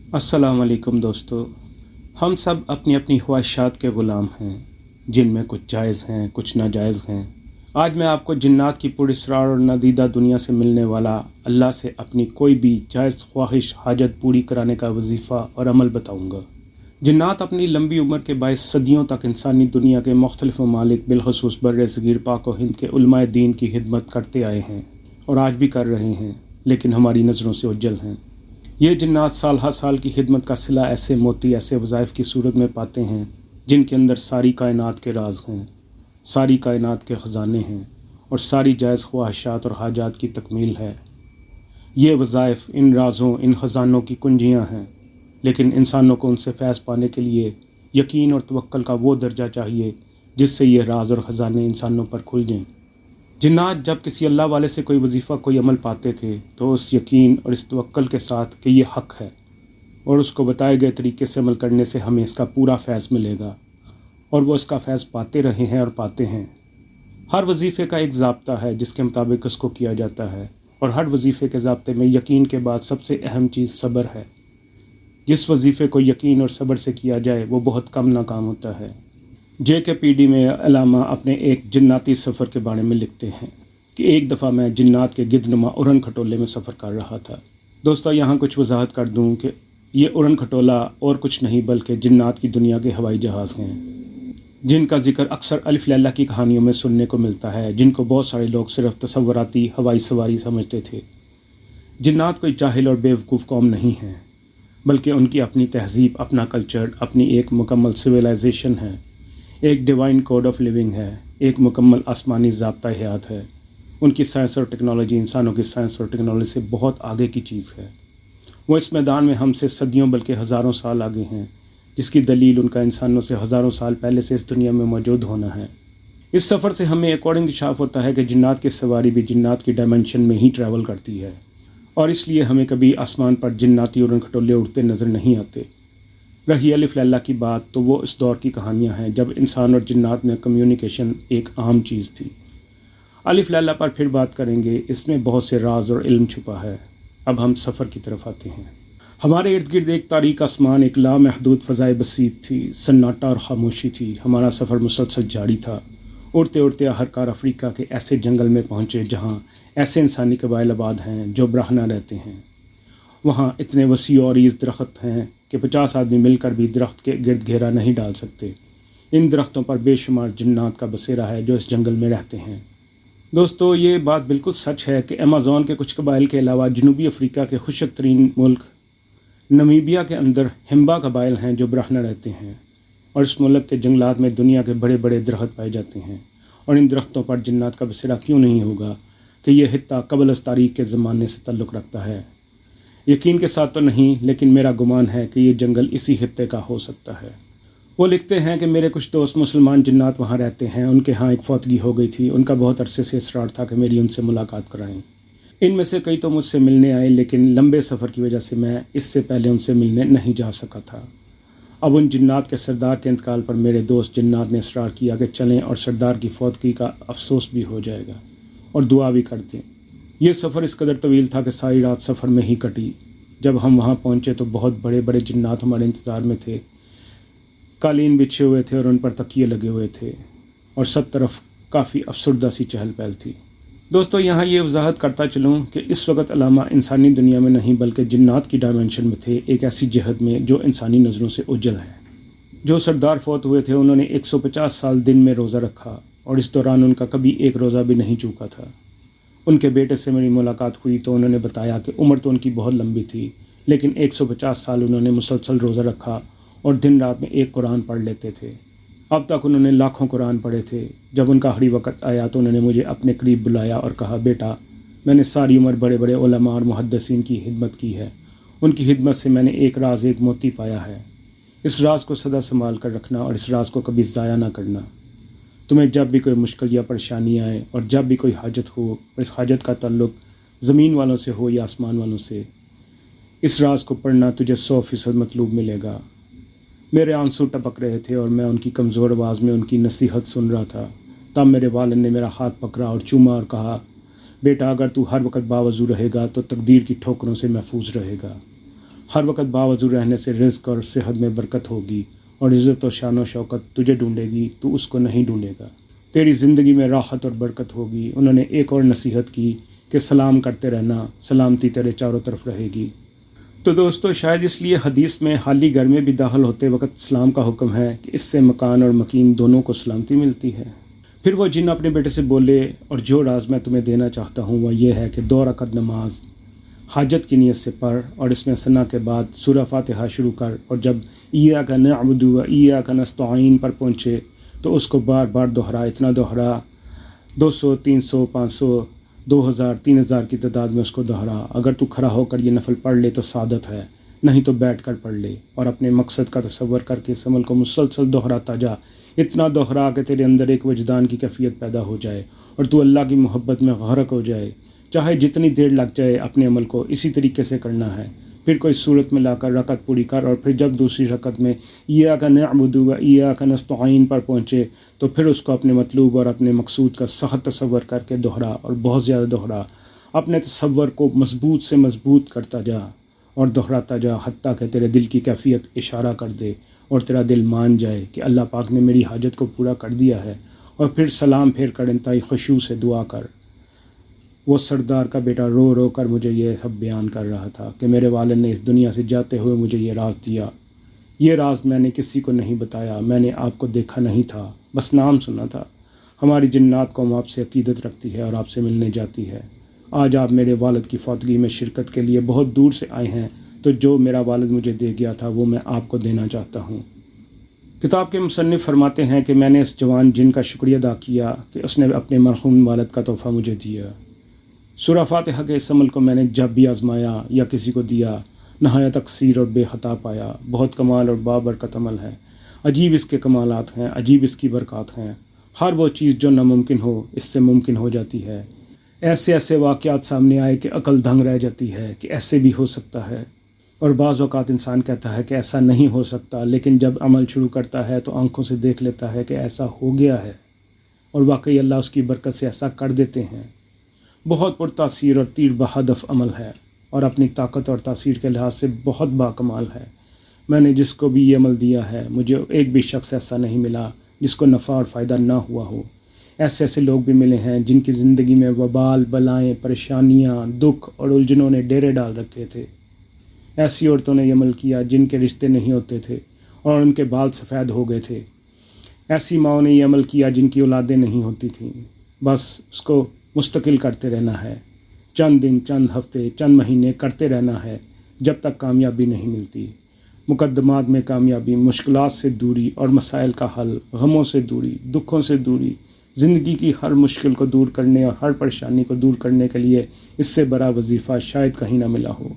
अस्सलाम वालेकुम दोस्तों। हम सब अपनी अपनी ख्वाहिशात के ग़ुलाम हैं, जिनमें कुछ जायज़ हैं, कुछ नाजायज़ हैं। आज मैं आपको जिन्नात की पुरअसरार और नादीदा दुनिया से मिलने वाला अल्लाह से अपनी कोई भी जायज़ ख्वाहिश हाजत पूरी कराने का वजीफ़ा और अमल बताऊँगा। जिन्नात अपनी लंबी उम्र के बायस सदियों तक इंसानी दुनिया के मुख्तलिफ़ ममालिक बिलखसूस बर्र-ए-सग़ीर पाक व हिंद के उलमाए दीन की खिदमत करते आए हैं और आज भी कर रहे हैं, लेकिन हमारी नज़रों से ओझल हैं। ये जिन्नात साल हर साल की खिदमत का सिला ऐसे मोती, ऐसे वज़ाइफ की सूरत में पाते हैं जिनके अंदर सारी कायनात के राज हैं, सारी कायनात के ख़जाने हैं और सारी जायज़ ख्वाहिशात और हाजात की तकमील है। ये वज़ाइफ इन राज़ों, इन ख़जानों की कुंजियाँ हैं, लेकिन इंसानों को उनसे फैज़ पाने के लिए यकीन और तवक्कुल का वो दर्जा चाहिए जिससे ये राज और ख़जाने इंसानों पर खुल जाएं। जिन्नात जब किसी अल्लाह वाले से कोई वजीफ़ा, कोई अमल पाते थे तो उस यकीन और इस तवक्कुल के साथ कि ये हक़ है और उसको बताए गए तरीके से अमल करने से हमें इसका पूरा फैज़ मिलेगा, और वो इसका फैज़ पाते रहे हैं और पाते हैं। हर वजीफ़े का एक ज़ाब्ता है जिसके मुताबिक उसको किया जाता है, और हर वजीफ़े के ज़ाब्ते में यकीन के बाद सबसे अहम चीज़ सब्र है। जिस वजीफ़े को यकीन और सब्र से किया जाए वो बहुत कम नाकाम होता है। JKPD में अलामा अपने एक जिन्नाती सफ़र के बारे में लिखते हैं कि एक दफ़ा मैं जिन्नात के गिद्धनुमा उड़न खटोले में सफ़र कर रहा था। दोस्तों, यहाँ कुछ वजाहत कर दूँ कि ये उड़न खटोला और कुछ नहीं बल्कि जिन्नात की दुनिया के हवाई जहाज़ हैं, जिनका ज़िक्र अक्सर अलिफ लैला की कहानियों में सुनने को मिलता है, जिनको बहुत सारे लोग सिर्फ तसव्वुराती हवाई सवारी समझते थे। जिन्नात कोई जाहिल और बेवकूफ़ कौम नहीं है, बल्कि उनकी अपनी तहज़ीब, अपना कल्चर, अपनी एक मुकम्मल सिविलाइजेशन है, एक डिवाइन कोड ऑफ लिविंग है, एक मुकम्मल आसमानी ज़ाब्ता हयात है। उनकी साइंस और टेक्नोलॉजी इंसानों की साइंस और टेक्नोलॉजी से बहुत आगे की चीज़ है। वो इस मैदान में हमसे सदियों बल्कि हज़ारों साल आगे हैं, जिसकी दलील उनका इंसानों से हज़ारों साल पहले से इस दुनिया में मौजूद होना है। इस सफ़र से हमें एक और इंकशाफ होता है कि जिन्नात की सवारी भी जिन्नात की डायमेंशन में ही ट्रैवल करती है, और इसलिए हमें कभी आसमान पर जिन्नाती उड़न खटोले उड़ते नज़र नहीं आते। रही अलिफ लैला की बात, तो वो इस दौर की कहानियाँ हैं जब इंसान और जिन्नात में कम्युनिकेशन एक आम चीज़ थी। अलिफ लैला पर फिर बात करेंगे, इसमें बहुत से राज और इल्म छुपा है। अब हम सफ़र की तरफ आते हैं। हमारे इर्द गिर्द एक तारीक आसमान, एक लामहदूद फ़ज़ाए बसीत थी, सन्नाटा और खामोशी थी। हमारा सफ़र मुसलसल जारी था। उड़ते उड़ते आखिरकार अफ्रीका के ऐसे जंगल में पहुँचे जहाँ ऐसे इंसानी कबाइल आबाद हैं जो ब्राह्मण रहते हैं। वहाँ इतने वसी और ईज़ दरख्त हैं कि 50 आदमी मिलकर भी दरख्त के गिर्द घेरा नहीं डाल सकते। इन दरख्तों पर बेशुमार जिन्नात का बसेरा है जो इस जंगल में रहते हैं। दोस्तों, ये बात बिल्कुल सच है कि अमेज़न के कुछ कबाइल के अलावा जनूबी अफ्रीका के खुशक तरीन मुल्क नमीबिया के अंदर हिम्बा कबाइल हैं जो ब्राह्मण रहते हैं, और इस मुल्क के जंगलात में दुनिया के बड़े बड़े दरख्त पाए जाते हैं। और इन दरख्तों पर जिन्नात का बसेरा क्यों नहीं होगा कि यह हित्ता क़ब्ल अज़ तारीख़ के ज़माने से ताल्लुक़ रखता है। यकीन के साथ तो नहीं, लेकिन मेरा गुमान है कि ये जंगल इसी खित्ते का हो सकता है। वो लिखते हैं कि मेरे कुछ दोस्त मुसलमान जिन्नात वहाँ रहते हैं। उनके यहाँ एक फौतगी हो गई थी। उनका बहुत अरसे से इसरार था कि मेरी उनसे मुलाकात कराएं। इनमें से कई तो मुझसे मिलने आए, लेकिन लंबे सफ़र की वजह से मैं इससे पहले उनसे मिलने नहीं जा सका था। अब उन जिन्नात के सरदार के इंतकाल पर मेरे दोस्त जिन्नात ने इसरार किया कि चलें और सरदार की फौतगी का अफसोस भी हो जाएगा और दुआ भी कर दें। ये सफ़र इस कदर तवील था कि सारी रात सफ़र में ही कटी। जब हम वहाँ पहुँचे तो बहुत बड़े बड़े जिन्नात हमारे इंतज़ार में थे। कालीन बिछे हुए थे और उन पर तकिए लगे हुए थे, और सब तरफ काफ़ी अफसरदा सी चहल पहल थी। दोस्तों, यहाँ ये वजाहत करता चलूँ कि इस वक्त अलामा इंसानी दुनिया में नहीं बल्कि जिन्नात की डायमेंशन में थे, एक ऐसी जहद में जो इंसानी नज़रों से उज्जल है। जो सरदार फौत हुए थे उन्होंने 150 साल दिन में रोज़ा रखा, और इस दौरान उनका कभी एक रोज़ा भी नहीं चूका था। उनके बेटे से मेरी मुलाकात हुई तो उन्होंने बताया कि उम्र तो उनकी बहुत लंबी थी, लेकिन 150 साल उन्होंने मुसलसल रोज़ा रखा और दिन रात में एक कुरान पढ़ लेते थे। अब तक उन्होंने लाखों कुरान पढ़े थे। जब उनका आखिरी वक्त आया तो उन्होंने मुझे अपने करीब बुलाया और कहा, बेटा, मैंने सारी उम्र बड़े बड़े उलमा और मुहद्दिसीन की खिदमत की है। उनकी खिदमत से मैंने एक राज, एक मोती पाया है। इस राज को सदा संभाल कर रखना और इस राज को कभी ज़ाया ना करना। तुम्हें जब भी कोई मुश्किल या परेशानी आए और जब भी कोई हाजत हो, और इस हाजत का ताल्लुक़ ज़मीन वालों से हो या आसमान वालों से, इस राज को पढ़ना, तुझे 100% मतलूब मिलेगा। मेरे आंसू टपक रहे थे और मैं उनकी कमज़ोर आवाज़ में उनकी नसीहत सुन रहा था। तब मेरे वालिद ने मेरा हाथ पकड़ा और चूमा और कहा, बेटा, अगर तू हर वक्त बावजू रहेगा तो तकदीर की ठोकरों से महफूज रहेगा। ہر وقت باوضو رہنے سے رزق اور صحت میں برکت ہوگی، اور عزت و شان و شوکت تجھے ڈھونڈے گی، تو اس کو نہیں ڈھونڈے گا۔ تیری زندگی میں راحت اور برکت ہوگی۔ انہوں نے ایک اور نصیحت کی کہ سلام کرتے رہنا، سلامتی تیرے چاروں طرف رہے گی۔ تو دوستو، شاید اس لیے حدیث میں حالی گھر میں بھی داخل ہوتے وقت اسلام کا حکم ہے کہ اس سے مکان اور مکین دونوں کو سلامتی ملتی ہے۔ پھر وہ جن اپنے بیٹے سے بولے، اور جو راز میں تمہیں دینا چاہتا ہوں وہ یہ ہے کہ 2 رکعت نماز حاجت کی نیت سے پڑھ، اور اس میں ثنا کے بعد سورہ فاتحہ شروع کر، اور جب ایاک نعبد و ایاک نستعین پر پہنچے تو اس کو بار بار دہرا، اتنا دہرا 200 300 500 2000 3000 کی تعداد میں اس کو دہرا۔ اگر تو کھڑا ہو کر یہ نفل پڑھ لے تو سعادت ہے، نہیں تو بیٹھ کر پڑھ لے، اور اپنے مقصد کا تصور کر کے اس عمل کو مسلسل دہراتا جا، اتنا دہرا کہ تیرے اندر ایک وجدان کی کیفیت پیدا ہو جائے اور تو اللہ کی محبت میں غرق ہو جائے۔ چاہے جتنی دیر لگ جائے، اپنے عمل کو اسی طریقے سے کرنا ہے۔ پھر کوئی صورت میں لا کر رکعت پوری کر، اور پھر جب دوسری رکعت میں ایاک نعبد و ایاک نستعین پر پہنچے تو پھر اس کو اپنے مطلوب اور اپنے مقصود کا سخت تصور کر کے دہرا، اور بہت زیادہ دہرا۔ اپنے تصور کو مضبوط سے مضبوط کرتا جا اور دہراتا جا، حتیٰ کہ تیرے دل کی کیفیت اشارہ کر دے اور تیرا دل مان جائے کہ اللہ پاک نے میری حاجت کو پورا کر دیا ہے۔ اور پھر سلام پھیر کر انتہائی خشوع سے دعا کر۔ وہ سردار کا بیٹا رو رو کر مجھے یہ سب بیان کر رہا تھا کہ میرے والد نے اس دنیا سے جاتے ہوئے مجھے یہ راز دیا۔ یہ راز میں نے کسی کو نہیں بتایا، میں نے آپ کو دیکھا نہیں تھا، بس نام سنا تھا۔ ہماری جنات قوم آپ سے عقیدت رکھتی ہے اور آپ سے ملنے جاتی ہے۔ آج آپ میرے والد کی فوتگی میں شرکت کے لیے بہت دور سے آئے ہیں، تو جو میرا والد مجھے دے گیا تھا وہ میں آپ کو دینا چاہتا ہوں۔ کتاب کے مصنف فرماتے ہیں کہ میں نے اس جوان جن کا شکریہ ادا کیا کہ اس نے اپنے مرحوم والد کا تحفہ مجھے دیا۔ سورہ فاتحہ کے اس عمل کو میں نے جب بھی آزمایا یا کسی کو دیا، نہایت تقصیر اور بے خطا پایا۔ بہت کمال اور بابرکت عمل ہے، عجیب اس کے کمالات ہیں، عجیب اس کی برکات ہیں۔ ہر وہ چیز جو ناممکن ہو اس سے ممکن ہو جاتی ہے۔ ایسے ایسے واقعات سامنے آئے کہ عقل دنگ رہ جاتی ہے کہ ایسے بھی ہو سکتا ہے، اور بعض اوقات انسان کہتا ہے کہ ایسا نہیں ہو سکتا، لیکن جب عمل شروع کرتا ہے تو آنکھوں سے دیکھ لیتا ہے کہ ایسا ہو گیا ہے، اور واقعی اللہ اس کی برکت سے ایسا کر دیتے ہیں۔ بہت پرتاثیر اور تیر بہدف عمل ہے، اور اپنی طاقت اور تاثیر کے لحاظ سے بہت باکمال ہے۔ میں نے جس کو بھی یہ عمل دیا ہے، مجھے ایک بھی شخص ایسا نہیں ملا جس کو نفع اور فائدہ نہ ہوا ہو۔ ایسے ایسے لوگ بھی ملے ہیں جن کی زندگی میں وبال، بلائیں، پریشانیاں، دکھ اور الجھنوں نے ڈیرے ڈال رکھے تھے۔ ایسی عورتوں نے یہ عمل کیا جن کے رشتے نہیں ہوتے تھے اور ان کے بال سفید ہو گئے تھے۔ ایسی ماؤں نے یہ عمل کیا جن کی اولادیں نہیں ہوتی تھیں۔ بس اس کو مستقل کرتے رہنا ہے، چند دن، چند ہفتے، چند مہینے کرتے رہنا ہے، جب تک کامیابی نہیں ملتی۔ مقدمات میں کامیابی، مشکلات سے دوری اور مسائل کا حل، غموں سے دوری، دکھوں سے دوری، زندگی کی ہر مشکل کو دور کرنے اور ہر پریشانی کو دور کرنے کے لیے اس سے بڑا وظیفہ شاید کہیں نہ ملا ہو۔